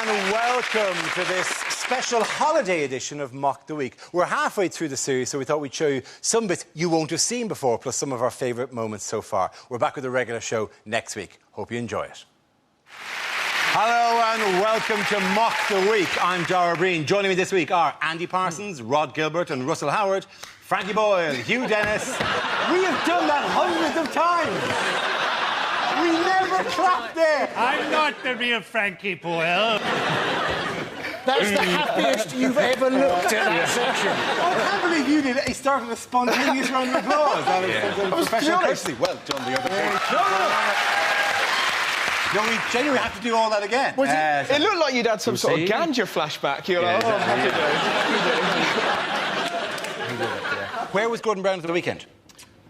and welcome to this special holiday edition of Mock the Week. We're halfway through the series, so we thought we'd show you some bits you won't have seen before, plus some of our favourite moments so far. We're back with a regular show next week. Hope you enjoy it. Hello and welcome to Mock the Week. I'm Dara Breen. Joining me this week are Andy Parsons, Rod Gilbert and Russell Howard, Frankie Boyle, Hugh Dennis. We have done that hundreds of times. We never clapped there. I'm not the real Frankie Boyle. That's the happiest you've ever looked at that section. I can't believe you did it. He started a spontaneous round of applause. That was professional courtesy. Well done, the other day. No, we genuinely have to do all that again. It looked like you'd had some sort of ganja flashback. You're like, oh, happy days. Where was Gordon Brown for the weekend?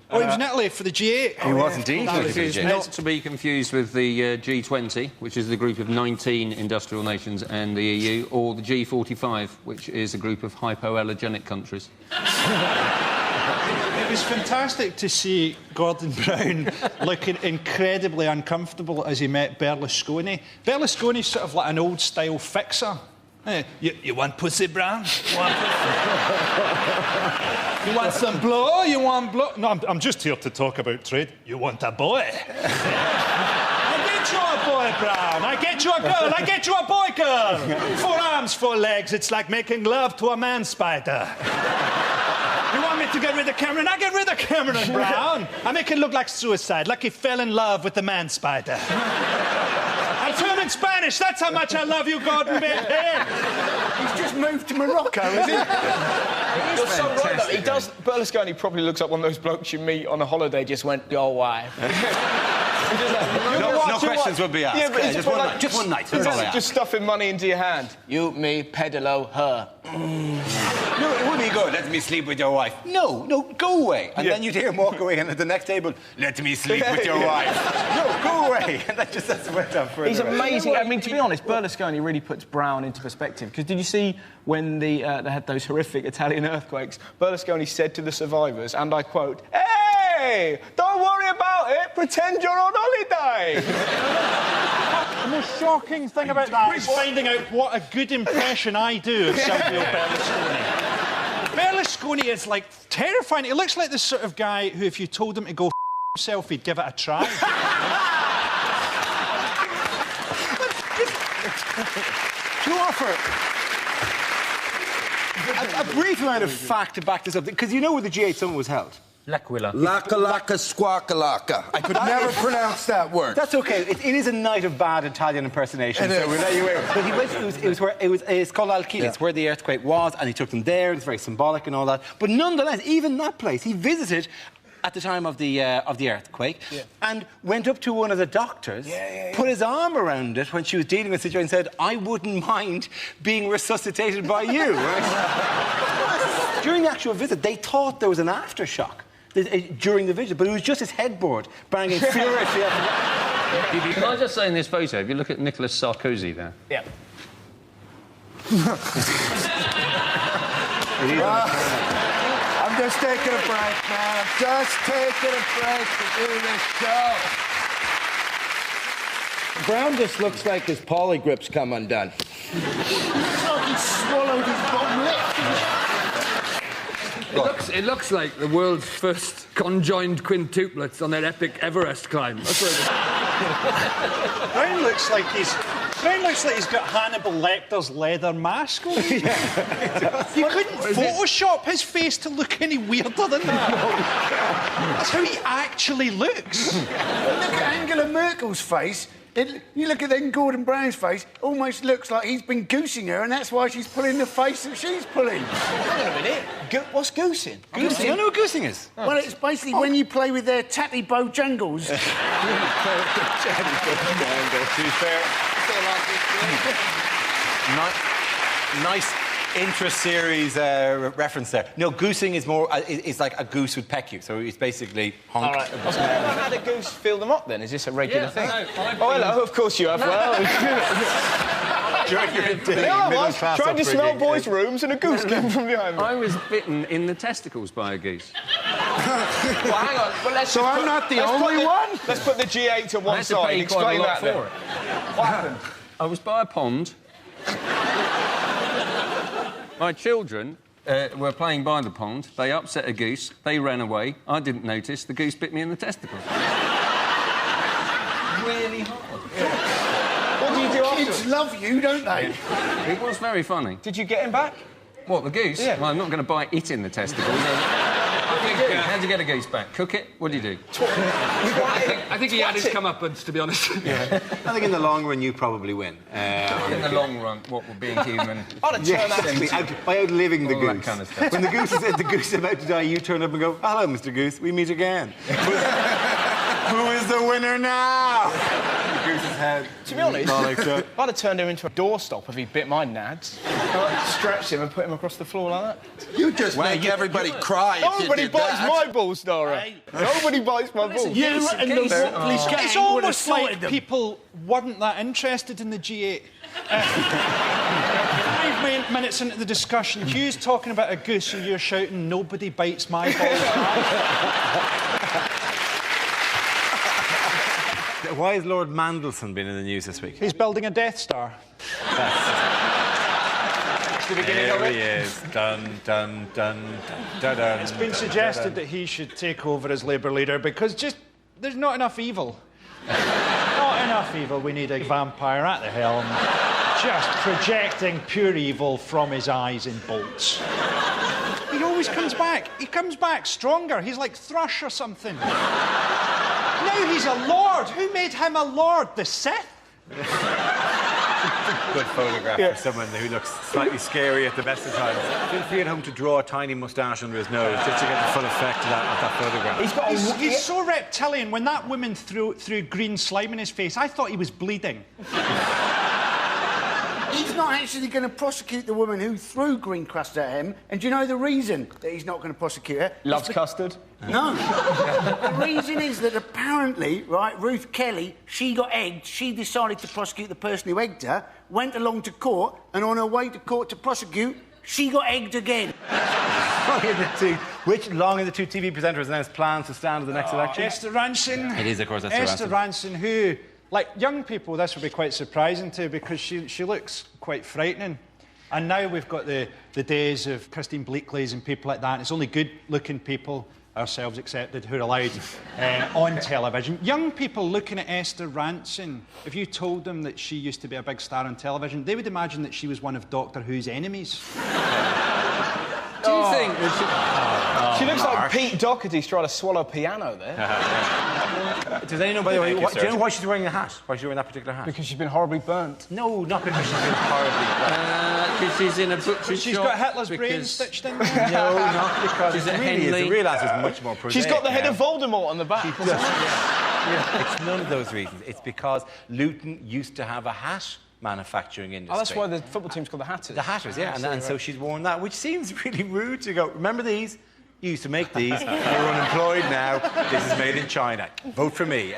Oh, he was in Italy for the G8. He was indeed. Which is not to be confused with the G20, which is the group of 19 industrial nations and the EU, or the G45, which is a group of hypoallergenic countries. It was fantastic to see Gordon Brown looking incredibly uncomfortable as he met Berlusconi. Berlusconi's sort of like an old-style fixer. You want pussy, Brown? You want some blow? You want blow? No, I'm just here to talk about trade. You want a boy? I get you a boy, Brown. I get you a girl. I get you a boy, girl. 4 arms, 4 legs. It's like making love to a man spider. You want me to get rid of Cameron? I get rid of Cameron, Brown. I make it look like suicide, like he fell in love with the man spider. I'm fluent in Spanish. That's how much I love you, Gordon, baby. He's just moved to Morocco, is he? You're so right, though. He does... Berlusconi probably looks like one of those blokes you meet on a holiday, just went, your wife. No questions would be asked. Yeah, but just one night. Just stuffing money into your hand. You, me, pedalo, her. No, it would be good. Let me sleep with your wife. No, go away. And then you'd hear him walk away, and at the next table, let me sleep with your wife. No, go away. And that's went on further. He's amazing. I mean, to be honest, Berlusconi really puts Brown into perspective. Because did you see when they had those horrific Italian earthquakes? Berlusconi said to the survivors, and I quote, "Hey, don't worry about it. Pretend you're on holiday." The most shocking thing about that is finding out what a good impression I do of Silvio Berlusconi. Berlusconi is, like, terrifying. He looks like the sort of guy who, if you told him to go himself, he'd give it a try. To offer a brief amount of fact to back this up, because you know where the G8 summit was held? L'Aquila. Laka squawkalaka. I could never pronounce that word. That's okay. It is a night of bad Italian impersonation, so we'll let you in. But it's called L'Aquila. Yeah. It's where the earthquake was, and he took them there. It's very symbolic and all that. But nonetheless, even that place, he visited at the time of the earthquake, and went up to one of the doctors, put his arm around it when she was dealing with the situation, and said, "I wouldn't mind being resuscitated by you." Right? During the actual visit, they thought there was an aftershock during the visit, but it was just his headboard banging furiously up. Can I just say in this photo, if you look at Nicolas Sarkozy there... Yeah. I'm just taking a break, man. I'm just taking a break to do this show. Brown just looks like his polygrips come undone. It's like he swallowed his bottom lip. It looks like the world's first conjoined quintuplets on their epic Everest climb. That's what Brown looks like he's got Hannibal Lecter's leather mask on. You couldn't Photoshop his face to look any weirder than that. That's how he actually looks. Look at Angela Merkel's face. You look at then Gordon Brown's face, almost looks like he's been goosing her, and that's why she's pulling the face that she's pulling. Hang on a minute. What's goosing? Goosing? You don't know what goosing is? Well, it's basically when you play with their tatty bojangles. To be fair. Nice intra-series reference there. No, goosing is more... it's like a goose would peck you, so it's basically honk. All right. How did a goose fill them up, then? Is this a regular thing? Oh, hello, of course you have. Well... During your day, trying to smell boys' rooms and a goose came from behind me. I was bitten in the testicles by a goose. Well, hang on. Well, So I'm not the only one? Let's put the G8 to one side. Explain that, then. What happened? I was by a pond, My children were playing by the pond. They upset a goose. They ran away. I didn't notice. The goose bit me in the testicles. Really hard. What do you do Kids afterwards? love you, don't they? It was very funny. Did you get him back? What, the goose? Yeah. Well, I'm not going to bite it in the testicles. How'd you get a goose back? Cook it? What do you do? I think he had his comeuppance, to be honest. I think in the long run, you probably win. In the long run, what would being human... I'd have turned that into... By outliving the All goose. that kind of stuff. When the goose is about to die, you turn up and go, "Hello, Mr. Goose, we meet again." Who is the winner now? The goose's head. To be honest, Like that. I'd have turned him into a doorstop if he bit my nads. I'd stretched him and put him across the floor like that. You just make everybody cry if you Nobody did bites that. my balls, Nora. Nobody bites my balls. You and the Watley's gang It's would have almost like sorted them. people weren't that interested in the G8. 5 minutes into the discussion, Hugh's talking about a goose and you're shouting, "Nobody bites my balls." Why has Lord Mandelson been in the news this week? He's building a Death Star. There he is. Dun, dun, dun, dun, dun. It's been suggested that he should take over as Labour leader because there's not enough evil. Not enough evil. We need a vampire at the helm, just projecting pure evil from his eyes in bolts. He always comes back. He comes back stronger. He's like Thrush or something. Now he's a lord. Who made him a lord? The Sith? Good photograph for someone who looks slightly scary at the best of times. Feel free at home to draw a tiny moustache under his nose just to get the full effect of that photograph. He's so reptilian. When that woman threw green slime in his face, I thought he was bleeding. He's not actually going to prosecute the woman who threw green crust at him. And do you know the reason that he's not going to prosecute her? Loves custard. No. The reason is that apparently, right, Ruth Kelly, she got egged. She decided to prosecute the person who egged her, went along to court, and on her way to court to prosecute, she got egged again. Which long of the two TV presenters announced plans to stand at the next election? Esther Ranson. It is, of course, Esther Esther Ranson, who, like young people, this would be quite surprising to because she looks quite frightening. And now we've got the days of Christine Bleakley's and people like that. And it's only good-looking people, ourselves accepted, who are allowed on television. Young people looking at Esther Ranson, if you told them that she used to be a big star on television, they would imagine that she was one of Doctor Who's enemies. Do you think that She looks like Pete Doherty's trying to swallow a piano there. Does anyone know, by the way, do you know why she's wearing a hat? Why she's wearing that particular hat? Because she's been horribly burnt. No, not because she's been horribly. because she's in a butcher's She's shop? got Hitler's brain because stitched in there. No, not because She's at really is. Henley. The real answer is much more prosaic. She's got the head now. of Voldemort on the back. It's none of those reasons. It's because Luton used to have a hat manufacturing industry. Oh, that's why the football team's called the Hatters. The Hatters, yeah. And so she's worn that, which seems really rude to go, remember these? You used to make these. You're unemployed now. This is made in China. Vote for me.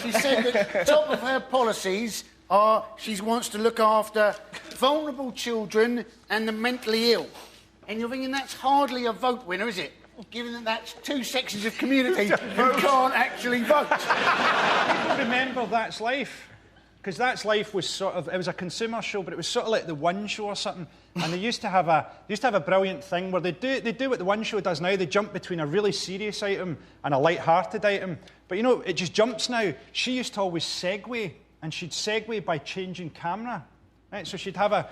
She said that top of her policies are she wants to look after vulnerable children and the mentally ill. And you're thinking that's hardly a vote winner, is it? Given that that's two sections of community who can't actually vote. People remember That's Life. Because That's Life was sort of, it was a consumer show, but it was sort of like The One Show or something. And they used to have a brilliant thing where they do what The One Show does now. They jump between a really serious item and a light-hearted item. But you know, it just jumps now. She used to always segue, and she'd segue by changing camera. Right? So she'd have a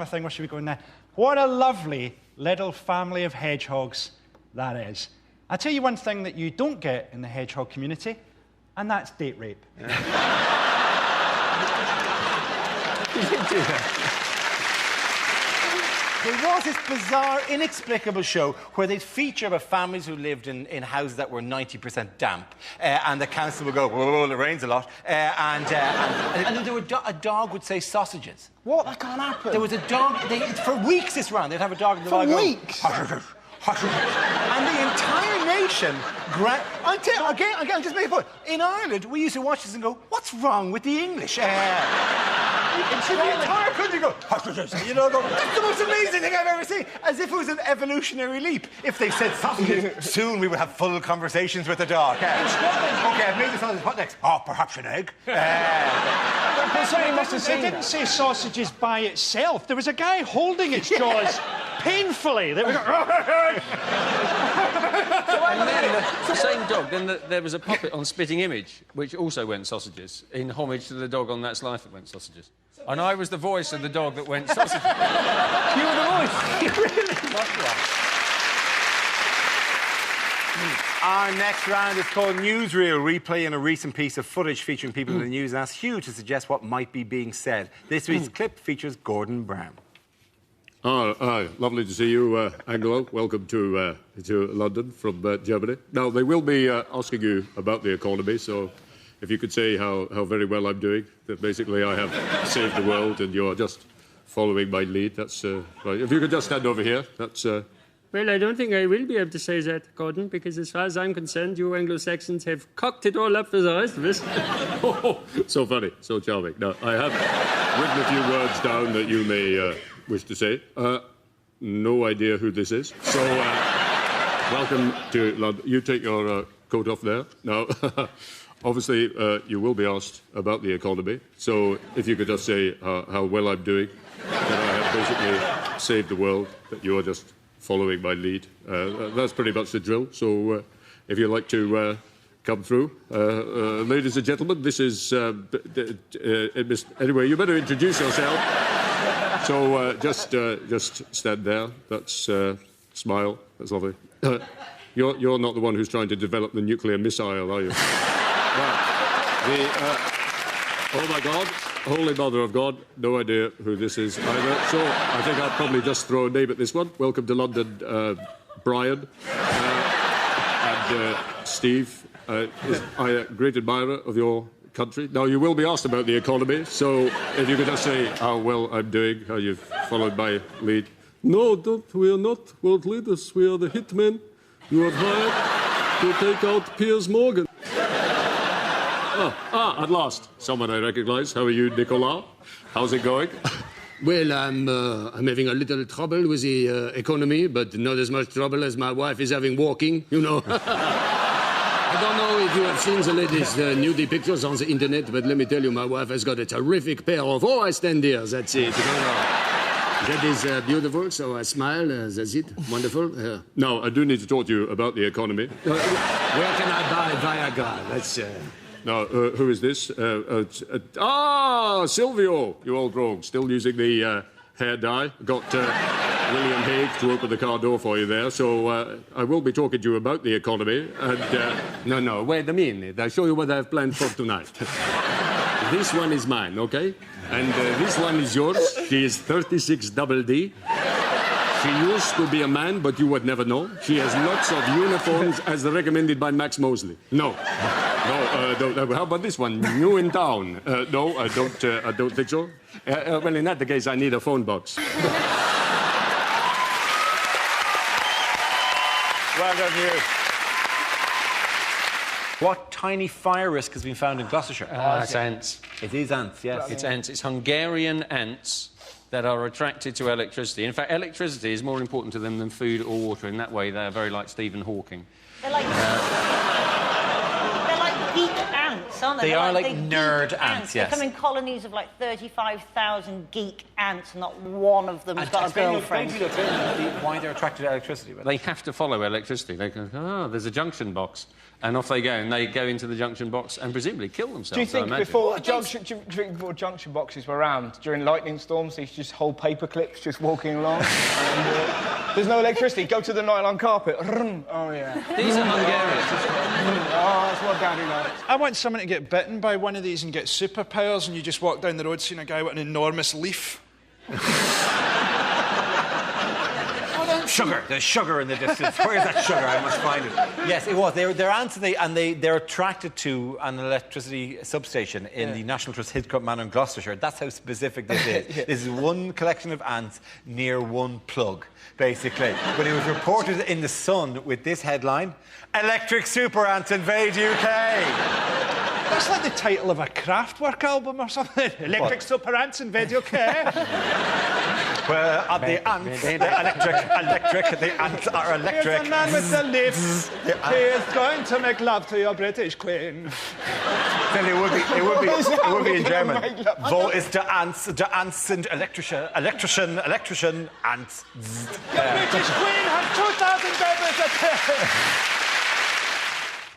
thing where she would go in there. What a lovely little family of hedgehogs that is. I'll tell you one thing that you don't get in the hedgehog community, and that's date rape. There was this bizarre, inexplicable show where they'd feature about families who lived in houses that were 90% damp, and the council would go, "Whoa, it rains a lot," and then a dog would say sausages. What? That can't happen. There was a dog. For weeks this ran. They'd have a dog in the For dog weeks? Go, And the entire nation... I'll just make a point. In Ireland, we used to watch this and go, what's wrong with the English? The entire country go, you know, that's the most amazing thing I've ever seen. As if it was an evolutionary leap. If they said sausages, soon we would have full conversations with the dog. Okay, I've made the sausage. What next? Oh, perhaps an egg. They didn't say sausages by itself. There was a guy holding its jaws painfully. They were going... And then the same dog, then there was a puppet on Spitting Image, which also went sausages, in homage to the dog on That's Life that went sausages. And I was the voice of the dog that went sausages. You were the voice. Our next round is called Newsreel, replaying a recent piece of footage featuring people in the news and ask Hugh to suggest what might be being said. This week's clip features Gordon Brown. Lovely to see you, Angelo. Welcome to London from Germany. Now, they will be asking you about the economy, so if you could say how very well I'm doing, that basically I have saved the world and you're just following my lead, that's right. If you could just stand over here, that's... Well, I don't think I will be able to say that, Gordon, because as far as I'm concerned, you Anglo-Saxons have cocked it all up for the rest of us. Oh, so funny, so charming. Now, I have written a few words down that you may wish to say. No idea who this is. So, welcome to London. You take your coat off there. Now, obviously, you will be asked about the economy. So, if you could just say how well I'm doing, that I have basically saved the world, that you are just following my lead. That's pretty much the drill. So, if you'd like to come through. Ladies and gentlemen, this is... anyway, you better introduce yourself. So, just stand there. That's... smile. That's lovely. You're not the one who's trying to develop the nuclear missile, are you? Right. Oh, my God. Holy Mother of God. No idea who this is either. So, I think I'll probably just throw a name at this one. Welcome to London, Brian. And Steve. I'm a great admirer of your country. Now, you will be asked about the economy, so if you could just say how well I'm doing, how you've followed my lead. No, we are not world leaders. We are the hitmen you have hired to take out Piers Morgan. At last, someone I recognise. How are you, Nicolas? How's it going? Well, I'm having a little trouble with the economy, but not as much trouble as my wife is having walking, you know. I don't know if you have seen the latest nudie pictures on the internet, but let me tell you, my wife has got a terrific pair of... Oh, I stand here, that's it. That is beautiful, so I smile, that's it. Wonderful. Now, I do need to talk to you about the economy. Where can I buy Viagra? That's... Now, who is this? Silvio, you old rogue, still using the hair dye. Got William Hague to open the car door for you there, so I will be talking to you about the economy, and... No, wait a minute. I'll show you what I've planned for tonight. This one is mine, okay? And this one is yours. She is 36 double D. She used to be a man, but you would never know. She has lots of uniforms as recommended by Max Mosley. No, how about this one? New in town. No, I don't think so. Well, in that case, I need a phone box. Well done, you. What tiny fire risk has been found in Gloucestershire? It's ants. It is ants, yes. It's ants. It's Hungarian ants that are attracted to electricity. In fact, electricity is more important to them than food or water. In that way, they're very like Stephen Hawking. They're like... they're like geek ants, aren't they? They are like nerd ants, yes. They come in colonies of like 35,000 geek ants, and not one of them's got a girlfriend. Why they're attracted to electricity? They have to follow electricity. They go, there's a junction box. And off they go, and they go into the junction box and presumably kill themselves. Do you think before junction boxes were around, during lightning storms, these just hold paper clips just walking along? And, there's no electricity. Go to the nylon carpet. Oh, yeah. These are Hungarians. That's what Daddy likes. I want someone to get bitten by one of these and get superpowers, and you just walk down the road seeing a guy with an enormous leaf. I don't sugar. There's sugar in the distance. Where's that sugar? I must find it. Yes, it was. They're ants, and they're attracted to an electricity substation in the National Trust Hidcote Manor in Gloucestershire. That's how specific this is. This is one collection of ants near one plug, basically. But it was reported in The Sun with this headline: "Electric super ants invade UK." That's like the title of a Kraftwerk album or something. Electric super ants invade UK. Well, the ants, the electric, the ants are electric. Here's a man with the lips. He is going to make love to your British queen. Then it would be in German. Wo ist der ants? Der ants sind electrician, ants. Your British queen has 2,000 babies.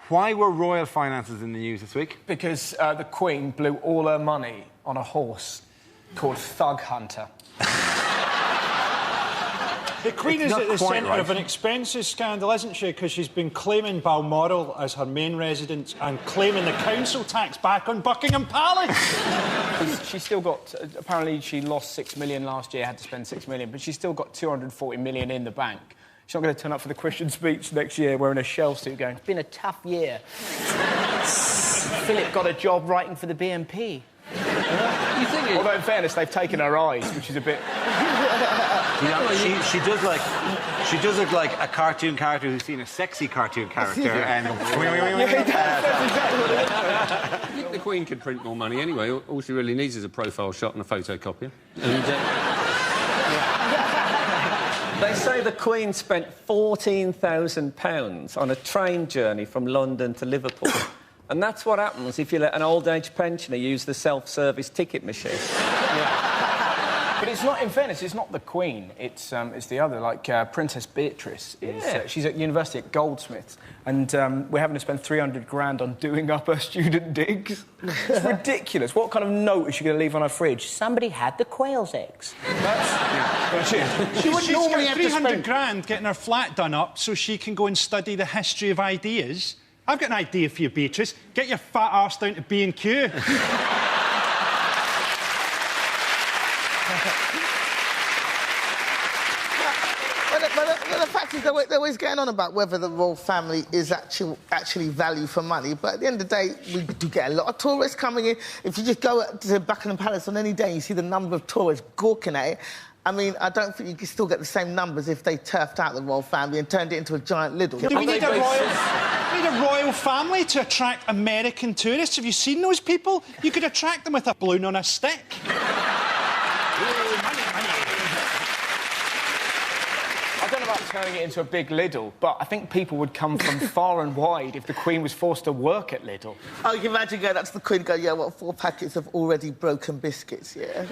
Why were royal finances in the news this week? Because the Queen blew all her money on a horse called Thug Hunter. The Queen is at the centre of an expenses scandal, isn't she? Because she's been claiming Balmoral as her main residence and claiming the council tax back on Buckingham Palace. She's still got... apparently she lost 6 million last year, had to spend 6 million, but she's still got 240 million in the bank. She's not going to turn up for the Christian speech next year wearing a shell suit going, "It's been a tough year." Philip got a job writing for the BNP. You think it... Although, in fairness, they've taken her eyes, which is a bit... She does look like a cartoon character who's seen a sexy cartoon character. And I think the Queen could print more money anyway. All she really needs is a profile shot and a photocopier. And, They say the Queen spent £14,000 on a train journey from London to Liverpool. And that's what happens if you let an old-age pensioner use the self-service ticket machine. But it's not, in fairness, it's not the Queen. It's the other, like Princess Beatrice. She's at university at Goldsmiths, and we're having to spend 300 grand on doing up her student digs. It's ridiculous. What kind of note is she going to leave on her fridge? Somebody had the quail's eggs. That's it. She would normally have 300 grand getting her flat done up so she can go and study the history of ideas. I've got an idea for you, Beatrice. Get your fat arse down to B&Q. Well, the fact is, they're always getting on about whether the royal family is actually value for money. But at the end of the day, we do get a lot of tourists coming in. If you just go to Buckingham Palace on any day and you see the number of tourists gawking at it, I mean, I don't think you can still get the same numbers if they turfed out the royal family and turned it into a giant Lidl. Do we need a royal family to attract American tourists? Have you seen those people? You could attract them with a balloon on a stick. I don't know about turning it into a big Lidl, but I think people would come from far and wide if the Queen was forced to work at Lidl. Oh, you can imagine going up to the Queen and go, "Yeah, what, 4 packets of already broken biscuits, yeah?"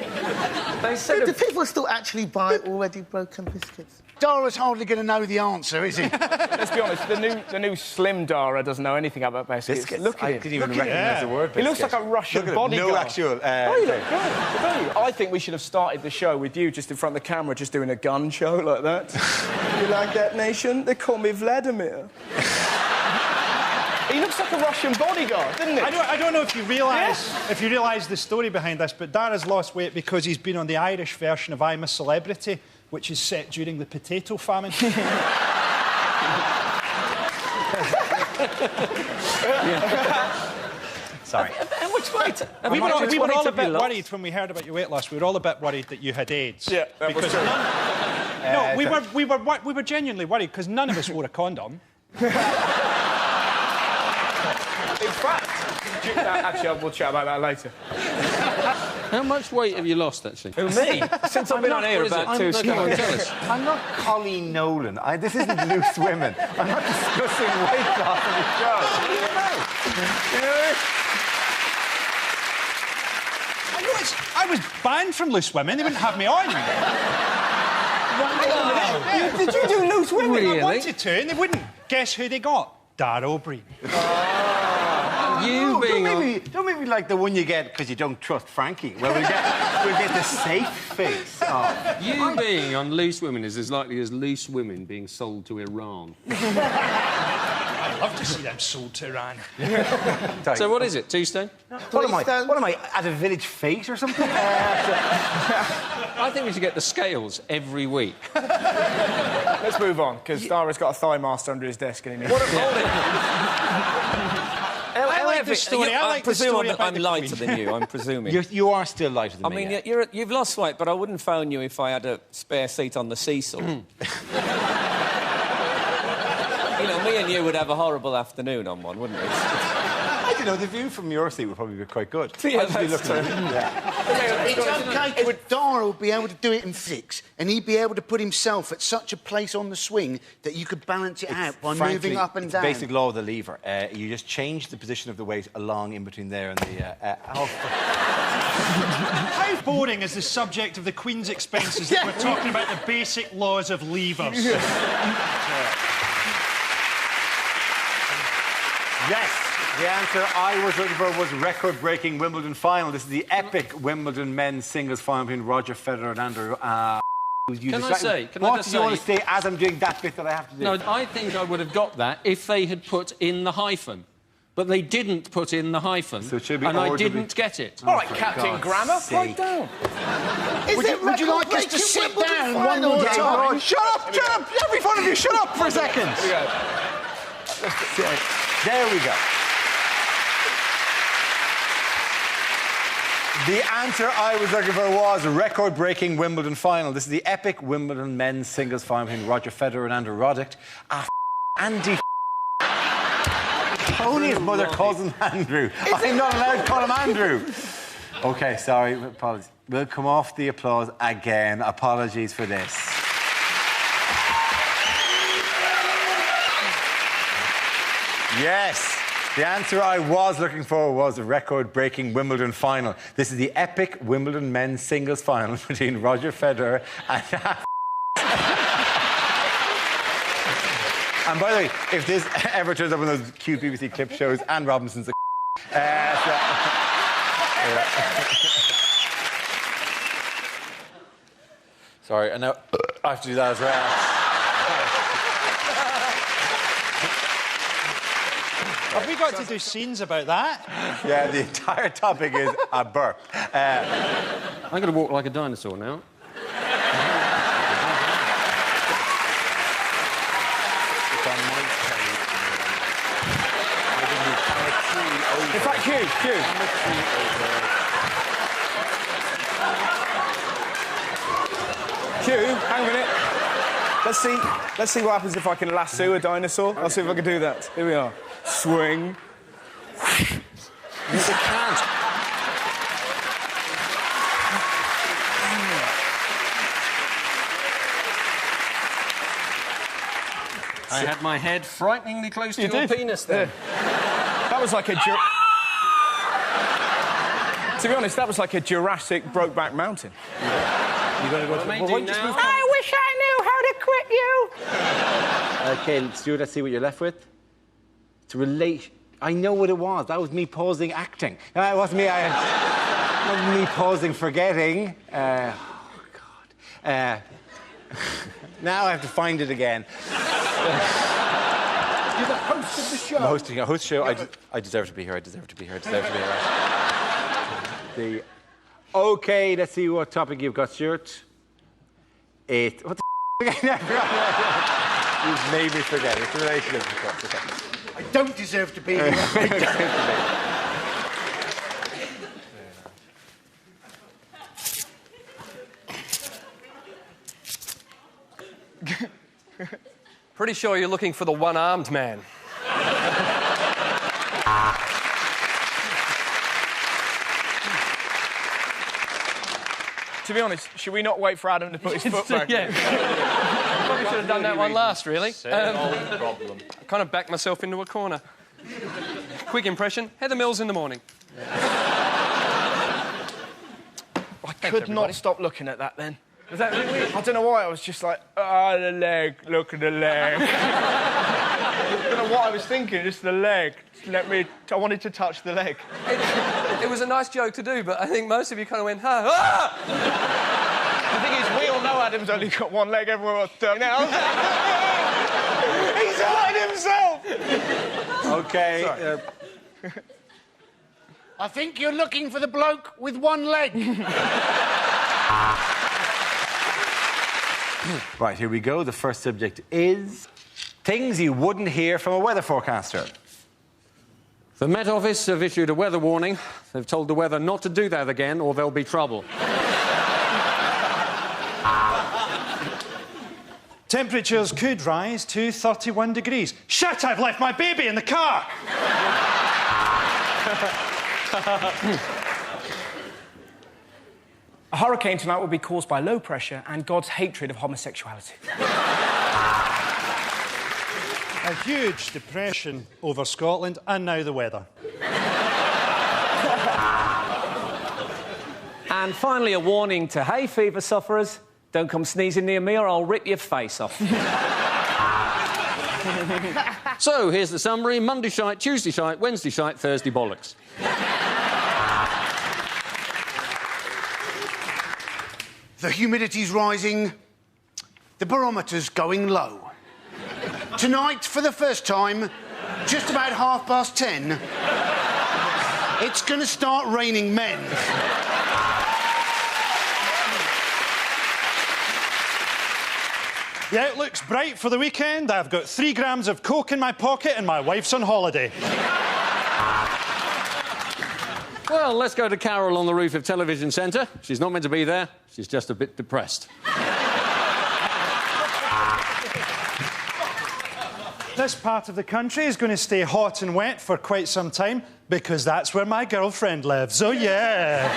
They said do people still actually buy already broken biscuits? Dara's hardly going to know the answer, is he? Let's be honest, the new slim Dara doesn't know anything about biscuits. Look at him. I couldn't even recognise the word biscuit. He looks like a Russian bodyguard. No actual... Oh, you look great. I think we should have started the show with you just in front of the camera, just doing a gun show like that. You like that, nation? They call me Vladimir. He looks like a Russian bodyguard, doesn't he? I don't know if you realise the story behind this, but Dara's lost weight because he's been on the Irish version of I'm a Celebrity, which is set during the potato famine. Sorry. How much weight? We were all a bit worried when we heard about your weight loss. We were all a bit worried that you had AIDS. Yeah, that was true. No, we were genuinely worried because none of us wore a condom. In fact, actually, we'll chat about that later. How much weight have you lost, actually? Who, me? Since I've been on here, about 2 stone. I'm not Colleen Nolan. This isn't Loose Women. I'm not discussing weight loss on the show. I was banned from Loose Women. They wouldn't have me on. Did you do Loose Women? Really? I wanted to, and they wouldn't. Guess who they got? Dara O'Brien. Don't make me like the one you get because you don't trust Frankie. Well, we'll get the safe face. Oh. You being on Loose Women is as likely as Loose Women being sold to Iran. love to see them sold to Iran. So what is it, 2 stone? What am I, at a village fete or something? I think we should get the scales every week. Let's move on, because Dara's got a thigh master under his desk and he needs... I like the story. I presume I'm lighter than you, I'm presuming. You are still lighter than me. I mean, you've lost weight, but I wouldn't phone you if I had a spare seat on the seesaw. You know, me and you would have a horrible afternoon on one, wouldn't we? I don't know, the view from your seat would probably be quite good. Yeah, that's true. It's OK, because Dara would be able to do it in 6, and he'd be able to put himself at such a place on the swing that you could balance it out by moving up and down. It's basic law of the lever. You just change the position of the weight along in between there and the... How boring is the subject of the Queen's expenses that we're talking about the basic laws of levers? Yes, the answer I was looking for was record-breaking Wimbledon final. This is the epic Wimbledon men's singles final between Roger Federer and Andrew. Can I just say... What do you want to say as I'm doing that bit that I have to do? No, I think I would have got that if they had put in the hyphen. But they didn't put in the hyphen, so it should be and I didn't get it. All right, Captain Grammar, write down. Would you like us to sit down one more time? Shut up! Shut up! Every one of you, shut up for a second! There we go. The answer I was looking for was record-breaking Wimbledon final. This is the epic Wimbledon men's singles final between Roger Federer and Andrew Roddick. Andy Tony's mother calls him Andrew. I'm not allowed to call him Andrew. OK, sorry, apologies. We'll come off the applause again. Apologies for this. Yes. The answer I was looking for was a record-breaking Wimbledon final. This is the epic Wimbledon men's singles final between Roger Federer and... And by the way, if this ever turns up on those cute BBC clip shows, Anne Robinson's a... Sorry, and now I have to do that as well. Have we got to do scenes about that? Yeah, the entire topic is a burp. I'm going to walk like a dinosaur now. In fact, Q. Hang a minute. Let's see what happens if I can lasso a dinosaur. I'll see if I can do that. Here we are. Swing. You can't. I had my head frighteningly close to your penis there. That was like a... To be honest, that was like a Jurassic Brokeback Mountain. You gotta go to... I wish I knew how to quit you. OK, Stuart, let's see what you're left with. To relate... I know what it was. That was me pausing acting. It wasn't me... wasn't me pausing forgetting. Oh, God. Now I have to find it again. You're the host of the show. I'm hosting a host show. I deserve to be here. I deserve to be here. OK, let's see what topic you've got, Stuart. What the again? You've made me forget. It's relationships, of course. Okay. I don't deserve to be here. Pretty sure you're looking for the one-armed man. To be honest, should we not wait for Adam to put his foot back? Yeah. Probably should have done that one last, really. problem. I kind of backed myself into a corner. Quick impression, Heather Mills in the morning. I could not stop looking at that then. Was that really weird? I don't know why, I was just like, the leg, look at the leg. I don't know what I was thinking, just the leg. I wanted to touch the leg. It was a nice joke to do, but I think most of you kind of went, ah! The thing is, we all know Adam's only got one leg, everyone else don't now. He's hurt himself! OK. I think you're looking for the bloke with one leg. Right, here we go. The first subject is things you wouldn't hear from a weather forecaster. The Met Office have issued a weather warning. They've told the weather not to do that again or there'll be trouble. Temperatures could rise to 31 degrees. Shit, I've left my baby in the car! A hurricane tonight will be caused by low pressure and God's hatred of homosexuality. A huge depression over Scotland, and now the weather. And finally, a warning to hay fever sufferers. Don't come sneezing near me or I'll rip your face off. So, here's the summary. Monday shite, Tuesday shite, Wednesday shite, Thursday bollocks. The humidity's rising. The barometer's going low. Tonight, for the first time, just about 10:30, it's going to start raining men. The outlook's bright for the weekend. I've got 3 grams of coke in my pocket and my wife's on holiday. Well, let's go to Carol on the roof of Television Centre. She's not meant to be there. She's just a bit depressed. This part of the country is going to stay hot and wet for quite some time because that's where my girlfriend lives. Oh, yeah.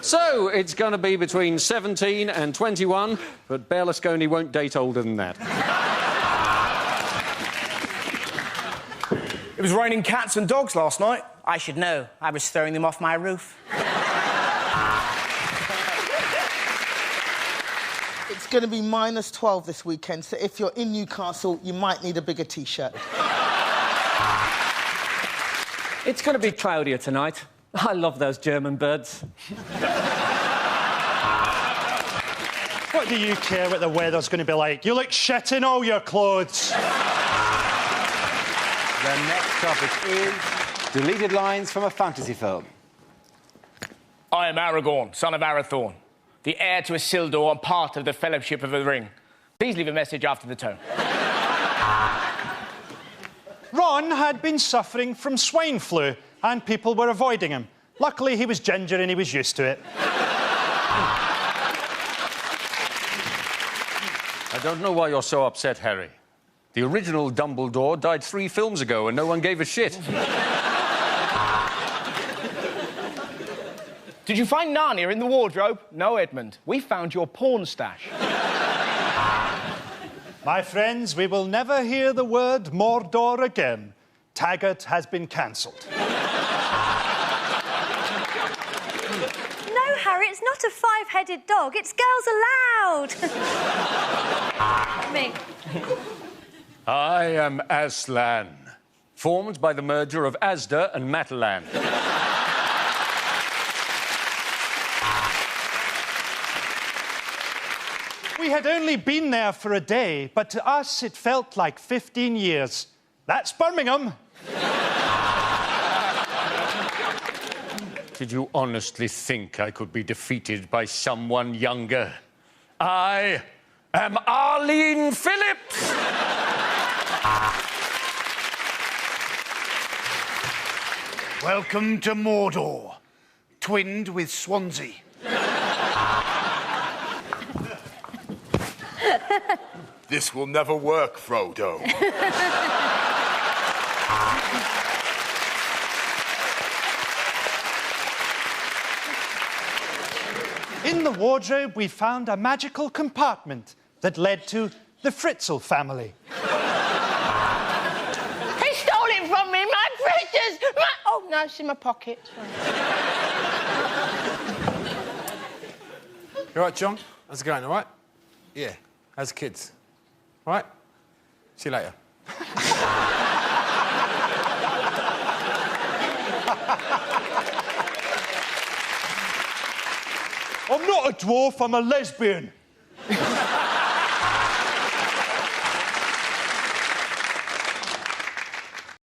So, it's going to be between 17 and 21, but Berlusconi won't date older than that. It was raining cats and dogs last night. I should know. I was throwing them off my roof. It's going to be minus 12 this weekend, so if you're in Newcastle, you might need a bigger T-shirt. It's going to be cloudier tonight. I love those German birds. What do you care what the weather's going to be like? You look shit in all your clothes. The next topic is deleted lines from a fantasy film. I am Aragorn, son of Arathorn, the heir to Isildur and part of the Fellowship of the Ring. Please leave a message after the tone. Ron had been suffering from swine flu and people were avoiding him. Luckily, he was ginger and he was used to it. I don't know why you're so upset, Harry. The original Dumbledore died 3 films ago and no one gave a shit. Did you find Narnia in the wardrobe? No, Edmund. We found your porn stash. My friends, we will never hear the word Mordor again. Taggart has been cancelled. No, Harry, it's not a 5-headed dog. It's girls allowed. Me. I am Aslan, formed by the merger of Asda and Matalan. We had only been there for a day, but to us it felt like 15 years. That's Birmingham. Did you honestly think I could be defeated by someone younger? I am Arlene Phillips! Welcome to Mordor, twinned with Swansea. This will never work, Frodo. In the wardrobe, we found a magical compartment that led to the Fritzl family. He stole it from me, my precious... Oh, no, it's in my pocket. You all right, John? How's it going, all right? Yeah. How's the kids? All right? See you later. I'm not a dwarf, I'm a lesbian.